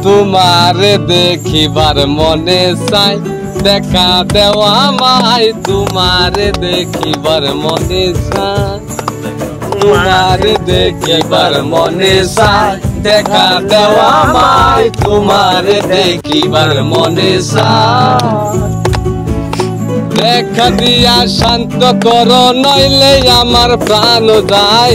তোমারে দেখিবার মনে চাই দেখা দেওয়া মাই তোমারে দেখিবার মনে চাই তোমারে দেখিবার মনে চাই দেখা দেওয়া মাই তোমারে দেখিবার মনে চাই দেখা দিয়া শান্ত করো নইলে আমার প্রাণ যায়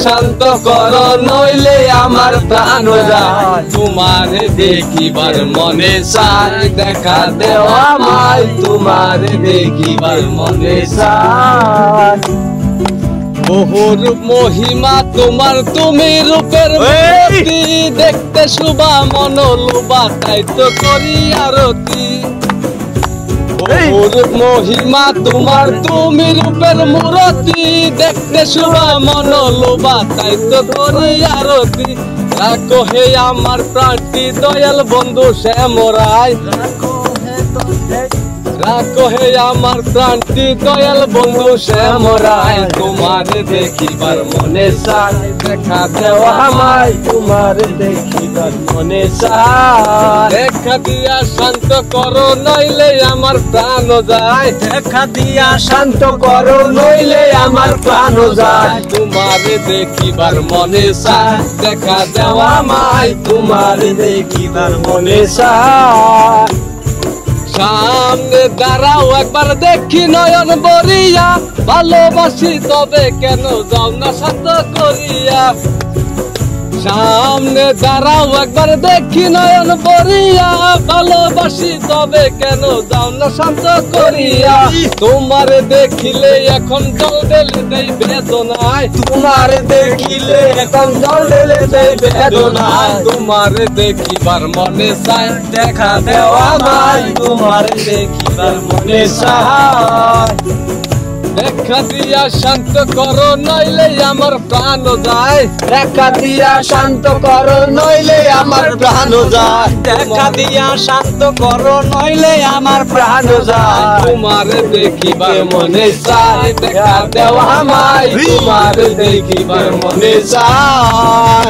শান্ত করো নইলে আমার প্রাণ যায় তোমারে দেখিবার মনে চাই দেখা দেওয়া মাই তোমারে দেখিবার মনে চাই বহুরূপ মহিমা তোমার তুমি রূপের মূর্তি দেখতে শুভা মনোলোভা তাই তো করি আরতি বহুরূপ মহিমা তোমার তুমি রূপের মূর্তি দেখতে শুভা মনোলোভা তাই তো করি আরতি রাখো হে আমার প্রাণটি দয়াল বন্ধু শ্যামরায় রাখো হে আমার প্রাণটি দয়াল বন্ধু শ্যামরায় তোমারে দেখিবার মনে চাই দেখা দেওয়া আমায় তোমারে দেখিবার মনে চাই দেখা দিয়া শান্ত করো নইলে আমার প্রাণ যায় দেখা দিয়া শান্ত করো নইলে আমার প্রাণ যায় তোমারে দেখিবার মনে চাই দেখা দেওয়া আমায় তোমারে দেখিবার মনে চাই সামনে দাঁড়াও একবার দেখি নয়ন বরিয়া ভালোবাসি তবে কেন যাও না শান্ত করিয়া সামনে দাঁড়াও একবার দেখি নয়ন বরিয়া ভালোবাসি তবে কেন যাও না শান্ত করিয়া তোমারে দেখিলে এখন জল ঢেলে দেই বেদনায় তোমারে দেখিলে এখন জল ঢেলে দেই বেদনায় তোমারে দেখিবার মনে চাই দেখা দেওয়া মাই তোমারে দেখিবার মনে চাই দেখা দিয়া শান্ত করো নইলে আমার প্রাণ যায় দেখা দিয়া শান্ত করো নইলে আমার প্রাণ যায় দেখা দিয়া শান্ত করো নইলে আমার প্রাণ যায় তোমারে দেখিবার মনে চাই দেখা দেওয়া মাই তোমারে দেখিবার মনে চাই